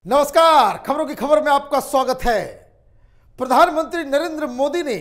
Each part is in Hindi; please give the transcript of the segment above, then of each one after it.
नमस्कार, खबरों की खबर में आपका स्वागत है। प्रधानमंत्री नरेंद्र मोदी ने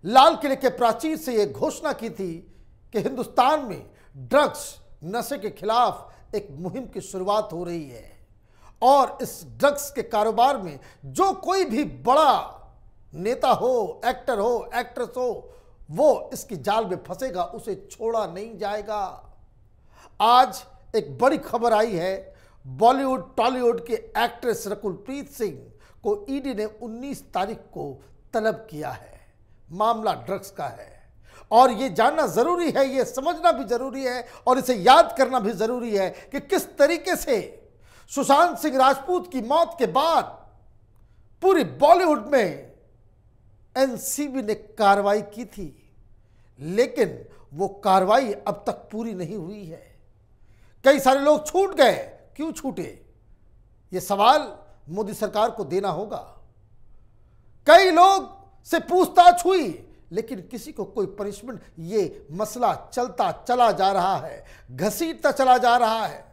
लाल किले के प्राचीर से यह घोषणा की थी कि हिंदुस्तान में ड्रग्स नशे के खिलाफ एक मुहिम की शुरुआत हो रही है और इस ड्रग्स के कारोबार में जो कोई भी बड़ा नेता हो, एक्टर हो, एक्ट्रेस हो, वो इसकी जाल में फंसेगा, उसे छोड़ा नहीं जाएगा। आज एक बड़ी खबर आई है। बॉलीवुड टॉलीवुड के एक्ट्रेस रकुलप्रीत सिंह को ईडी ने 19 तारीख को तलब किया है। मामला ड्रग्स का है और ये जानना जरूरी है, ये समझना भी जरूरी है और इसे याद करना भी जरूरी है कि किस तरीके से सुशांत सिंह राजपूत की मौत के बाद पूरी बॉलीवुड में एनसीबी ने कार्रवाई की थी, लेकिन वो कार्रवाई अब तक पूरी नहीं हुई है। कई सारे लोग छूट गए। क्यों छूटे, ये सवाल मोदी सरकार को देना होगा। कई लोग से पूछताछ हुई लेकिन किसी को कोई पनिशमेंट, ये मसला चलता चला जा रहा है, घसीटता चला जा रहा है।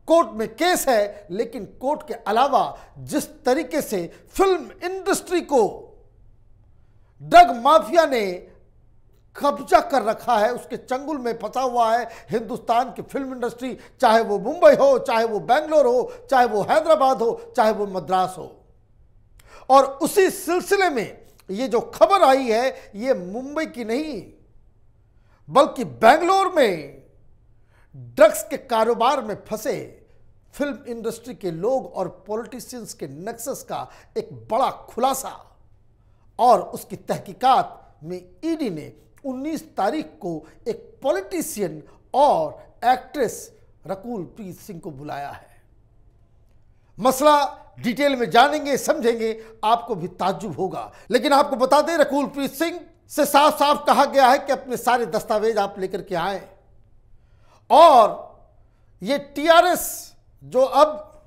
कोर्ट में केस है लेकिन कोर्ट के अलावा जिस तरीके से फिल्म इंडस्ट्री को ड्रग माफिया ने कब्जा कर रखा है, उसके चंगुल में फंसा हुआ है हिंदुस्तान की फिल्म इंडस्ट्री, चाहे वो मुंबई हो, चाहे वो बेंगलोर हो, चाहे वो हैदराबाद हो, चाहे वो मद्रास हो। और उसी सिलसिले में ये जो खबर आई है, ये मुंबई की नहीं बल्कि बेंगलोर में ड्रग्स के कारोबार में फंसे फिल्म इंडस्ट्री के लोग और पॉलिटिशियंस के नेक्सस का एक बड़ा खुलासा। और उसकी तहकीकात में ईडी ने 19 तारीख को एक पॉलिटिशियन और एक्ट्रेस रकुलप्रीत सिंह को बुलाया है। मसला डिटेल में जानेंगे, समझेंगे, आपको भी ताज्जुब होगा। लेकिन आपको बता दें, रकुलप्रीत सिंह से साफ साफ कहा गया है कि अपने सारे दस्तावेज आप लेकर के आए। और ये टीआरएस जो अब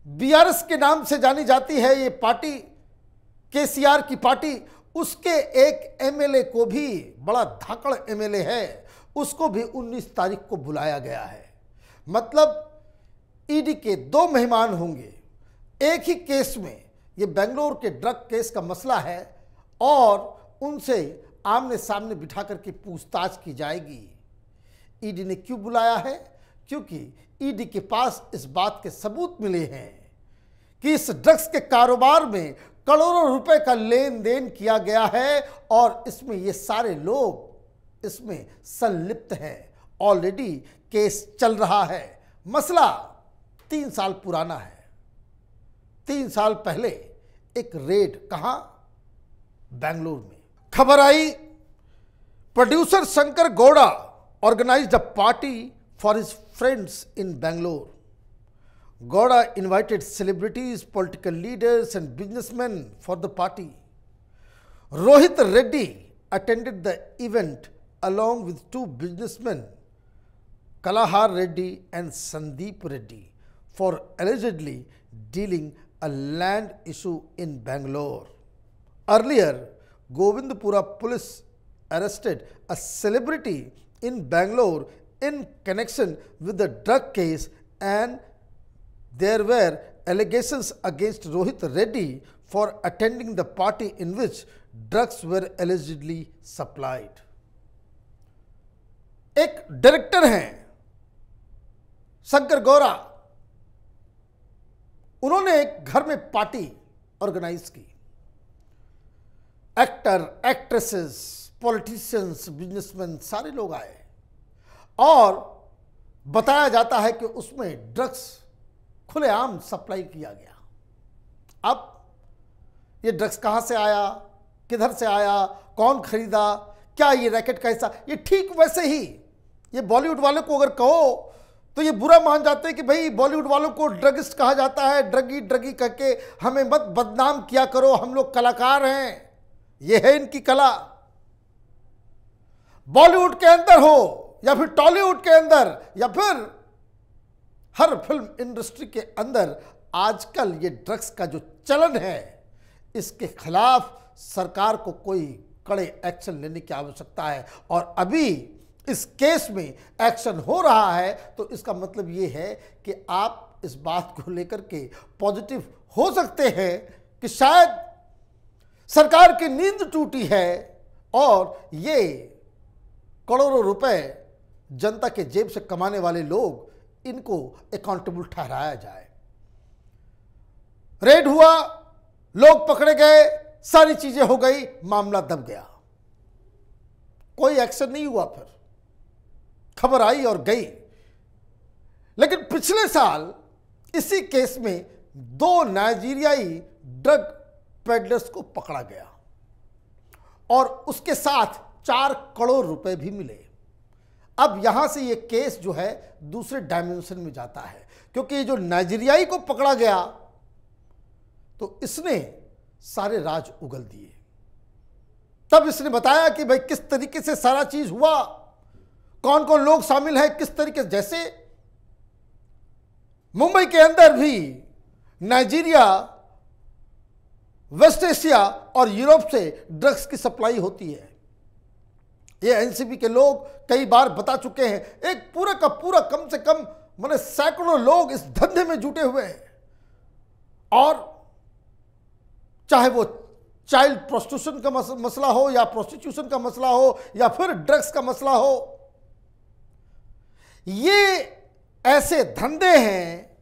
बीआरएस के नाम से जानी जाती है, ये पार्टी केसीआर की पार्टी, उसके एक एमएलए को भी, बड़ा धाकड़ एमएलए है, उसको भी 19 तारीख को बुलाया गया है। मतलब ईडी के 2 मेहमान होंगे एक ही केस में। ये बेंगलोर के ड्रग केस का मसला है और उनसे आमने सामने बिठा करके पूछताछ की जाएगी। ईडी ने क्यों बुलाया है? क्योंकि ईडी के पास इस बात के सबूत मिले हैं कि इस ड्रग्स के कारोबार में करोड़ों रुपए का लेन देन किया गया है और इसमें ये सारे लोग इसमें संलिप्त हैं। ऑलरेडी केस चल रहा है। मसला 3 साल पुराना है। 3 साल पहले एक रेड, कहां? बेंगलोर में खबर आई, producer Shankar Gowda organized a party for his friends in Bangalore. Gowda invited celebrities, political leaders and businessmen for the party. Rohit Reddy attended the event along with 2 businessmen, Kalahar Reddy and Sandeep Reddy, for allegedly dealing a land issue in Bangalore. Earlier, Govindpura police arrested a celebrity in Bangalore in connection with the drug case, and there were allegations against Rohit Reddy for attending the party in which drugs were allegedly supplied. एक डायरेक्टर हैं शंकर गौड़ा, उन्होंने एक घर में पार्टी ऑर्गेनाइज की। एक्टर, एक्ट्रेसेस, पॉलिटिशियंस, बिजनेसमैन सारे लोग आए और बताया जाता है कि उसमें ड्रग्स खुलेआम सप्लाई किया गया। अब ये ड्रग्स कहां से आया, किधर से आया, कौन खरीदा, क्या ये रैकेट का हिस्सा? ये ठीक वैसे ही ये बॉलीवुड वालों को अगर कहो तो ये बुरा मान जाते हैं कि भाई बॉलीवुड वालों को ड्रगिस्ट कहा जाता है, ड्रगी ड्रगी करके हमें मत बदनाम किया करो, हम लोग कलाकार हैं, ये है इनकी कला। बॉलीवुड के अंदर हो या फिर टॉलीवुड के अंदर या फिर हर फिल्म इंडस्ट्री के अंदर आजकल ये ड्रग्स का जो चलन है, इसके खिलाफ सरकार को कोई कड़े एक्शन लेने की आवश्यकता है। और अभी इस केस में एक्शन हो रहा है तो इसका मतलब ये है कि आप इस बात को लेकर के पॉजिटिव हो सकते हैं कि शायद सरकार की नींद टूटी है और ये करोड़ों रुपए जनता के जेब से कमाने वाले लोग इनको अकाउंटेबल ठहराया जाए। रेड हुआ, लोग पकड़े गए, सारी चीजें हो गई, मामला दब गया, कोई एक्शन नहीं हुआ। फिर खबर आई और गई। लेकिन पिछले साल इसी केस में 2 नाइजीरियाई ड्रग पेडलर्स को पकड़ा गया और उसके साथ 4 करोड़ रुपए भी मिले। अब यहां से ये केस जो है दूसरे डायमेंशन में जाता है, क्योंकि ये जो नाइजीरियाई को पकड़ा गया तो इसने सारे राज उगल दिए। तब इसने बताया कि भाई किस तरीके से सारा चीज हुआ, कौन कौन लोग शामिल हैं, किस तरीके से। जैसे मुंबई के अंदर भी नाइजीरिया, वेस्ट एशिया और यूरोप से ड्रग्स की सप्लाई होती है। ये एनसीबी के लोग कई बार बता चुके हैं। एक पूरा का पूरा कम से कम माने सैकड़ों लोग इस धंधे में जुटे हुए हैं, और चाहे वो चाइल्ड प्रोस्टिट्यूशन का मसला हो या प्रोस्टिट्यूशन का मसला हो या फिर ड्रग्स का मसला हो, ये ऐसे धंधे हैं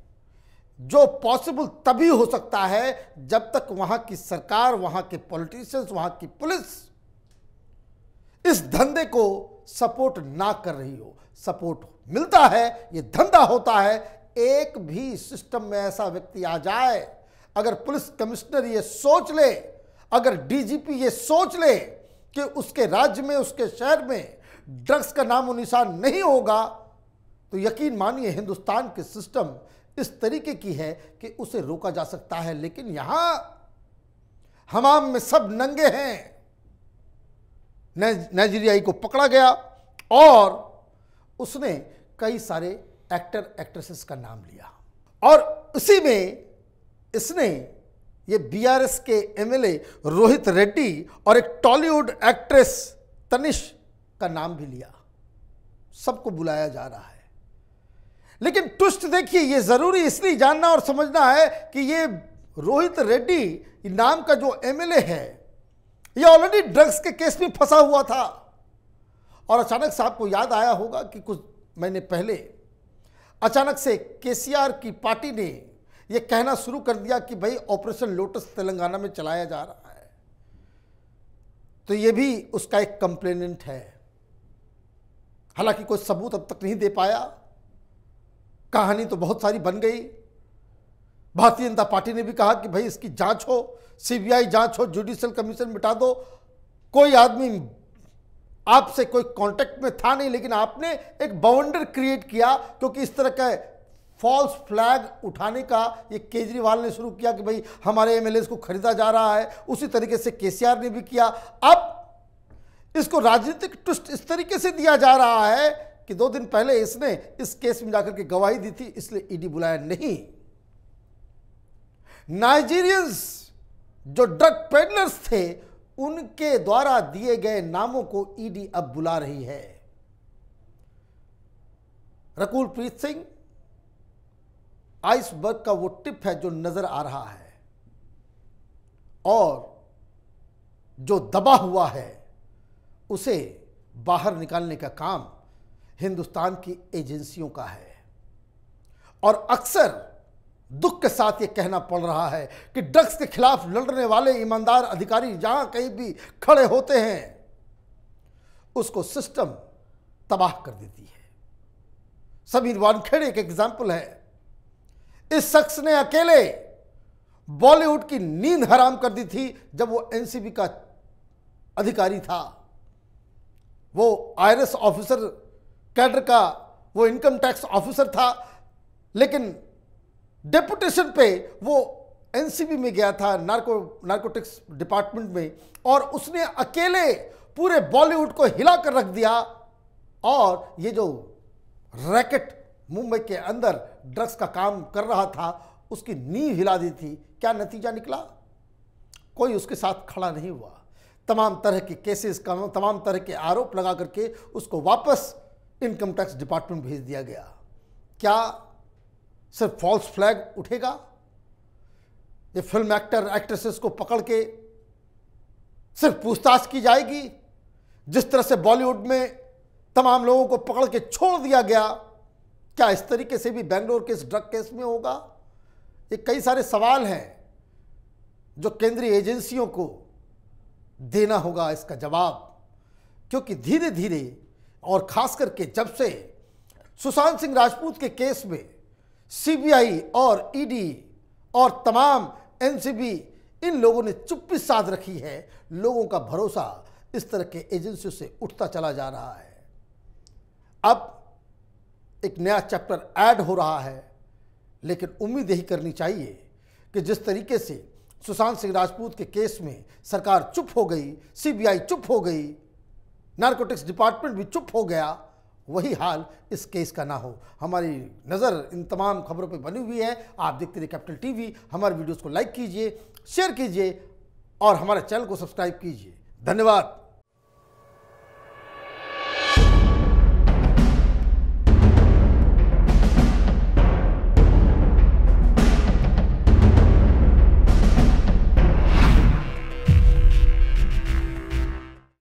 जो पॉसिबल तभी हो सकता है जब तक वहां की सरकार, वहां के पॉलिटिशियंस, वहां की पुलिस इस धंधे को सपोर्ट ना कर रही हो। सपोर्ट मिलता है, ये धंधा होता है। एक भी सिस्टम में ऐसा व्यक्ति आ जाए, अगर पुलिस कमिश्नर ये सोच ले, अगर डीजीपी ये सोच ले कि उसके राज्य में, उसके शहर में ड्रग्स का नामो निशान नहीं होगा, तो यकीन मानिए हिंदुस्तान की सिस्टम इस तरीके की है कि उसे रोका जा सकता है। लेकिन यहां हमाम में सब नंगे हैं। नाइजीरियाई को पकड़ा गया और उसने कई सारे एक्टर एक्ट्रेसेस का नाम लिया, और इसी में इसने ये बीआरएस के एमएलए रोहित रेड्डी और एक टॉलीवुड एक्ट्रेस तनिष का नाम भी लिया। सबको बुलाया जा रहा है। लेकिन ट्विस्ट देखिए, ये जरूरी इसलिए जानना और समझना है कि ये रोहित रेड्डी नाम का जो एमएलए है, ये ऑलरेडी ड्रग्स के केस में फंसा हुआ था। और अचानक से आपको याद आया होगा कि कुछ महीने पहले अचानक से केसीआर की पार्टी ने यह कहना शुरू कर दिया कि भाई ऑपरेशन लोटस तेलंगाना में चलाया जा रहा है। तो यह भी उसका एक कंप्लेनेंट है। हालांकि कोई सबूत अब तक नहीं दे पाया। कहानी तो बहुत सारी बन गई। भारतीय जनता पार्टी ने भी कहा कि भाई इसकी जांच हो, सीबीआई जांच हो, जुडिशियल कमीशन मिटा दो। कोई आदमी आपसे कोई कांटेक्ट में था नहीं, लेकिन आपने एक बाउंडर क्रिएट किया, क्योंकि इस तरह का फॉल्स फ्लैग उठाने का ये केजरीवाल ने शुरू किया कि भाई हमारे एमएलए को खरीदा जा रहा है। उसी तरीके से केसीआर ने भी किया। अब इसको राजनीतिक ट्विस्ट इस तरीके से दिया जा रहा है कि 2 दिन पहले इसने इस केस में जाकर के गवाही दी थी, इसलिए ईडी बुलाया नहीं। नाइजीरियंस जो ड्रग पेडलर्स थे, उनके द्वारा दिए गए नामों को ईडी अब बुला रही है। रकुल प्रीत सिंह आइसबर्ग का वो टिप है जो नजर आ रहा है, और जो दबा हुआ है उसे बाहर निकालने का काम हिंदुस्तान की एजेंसियों का है। और अक्सर दुख के साथ ये कहना पड़ रहा है कि ड्रग्स के खिलाफ लड़ने वाले ईमानदार अधिकारी जहां कहीं भी खड़े होते हैं, उसको सिस्टम तबाह कर देती है। समीर वानखेड़े एक एग्जाम्पल है। इस शख्स ने अकेले बॉलीवुड की नींद हराम कर दी थी जब वो एनसीबी का अधिकारी था। वो आईआरएस ऑफिसर कैडर का वो इनकम टैक्स ऑफिसर था, लेकिन डेपुटेशन पे वो एनसीबी में गया था, नार्कोटिक्स डिपार्टमेंट में, और उसने अकेले पूरे बॉलीवुड को हिला कर रख दिया। और ये जो रैकेट मुंबई के अंदर ड्रग्स का काम कर रहा था, उसकी नींव हिला दी थी। क्या नतीजा निकला? कोई उसके साथ खड़ा नहीं हुआ। तमाम तरह के केसेस का, तमाम तरह के आरोप लगा करके उसको वापस इनकम टैक्स डिपार्टमेंट भेज दिया गया। क्या सिर्फ फॉल्स फ्लैग उठेगा? ये फिल्म एक्टर एक्ट्रेसेस को पकड़ के सिर्फ पूछताछ की जाएगी? जिस तरह से बॉलीवुड में तमाम लोगों को पकड़ के छोड़ दिया गया, क्या इस तरीके से भी बेंगलोर के इस ड्रग केस में होगा? ये कई सारे सवाल हैं जो केंद्रीय एजेंसियों को देना होगा इसका जवाब, क्योंकि धीरे धीरे और खास करके जब से सुशांत सिंह राजपूत के केस में सीबीआई और ईडी और तमाम एनसीबी इन लोगों ने चुप्पी साध रखी है, लोगों का भरोसा इस तरह के एजेंसियों से उठता चला जा रहा है। अब एक नया चैप्टर ऐड हो रहा है, लेकिन उम्मीद यही करनी चाहिए कि जिस तरीके से सुशांत सिंह राजपूत के केस में सरकार चुप हो गई, सीबीआई चुप हो गई, नारकोटिक्स डिपार्टमेंट भी चुप हो गया, वही हाल इस केस का ना हो। हमारी नज़र इन तमाम खबरों पे बनी हुई है। आप देखते रहिए कैपिटल टीवी। हमारे वीडियोस को लाइक कीजिए, शेयर कीजिए और हमारे चैनल को सब्सक्राइब कीजिए। धन्यवाद।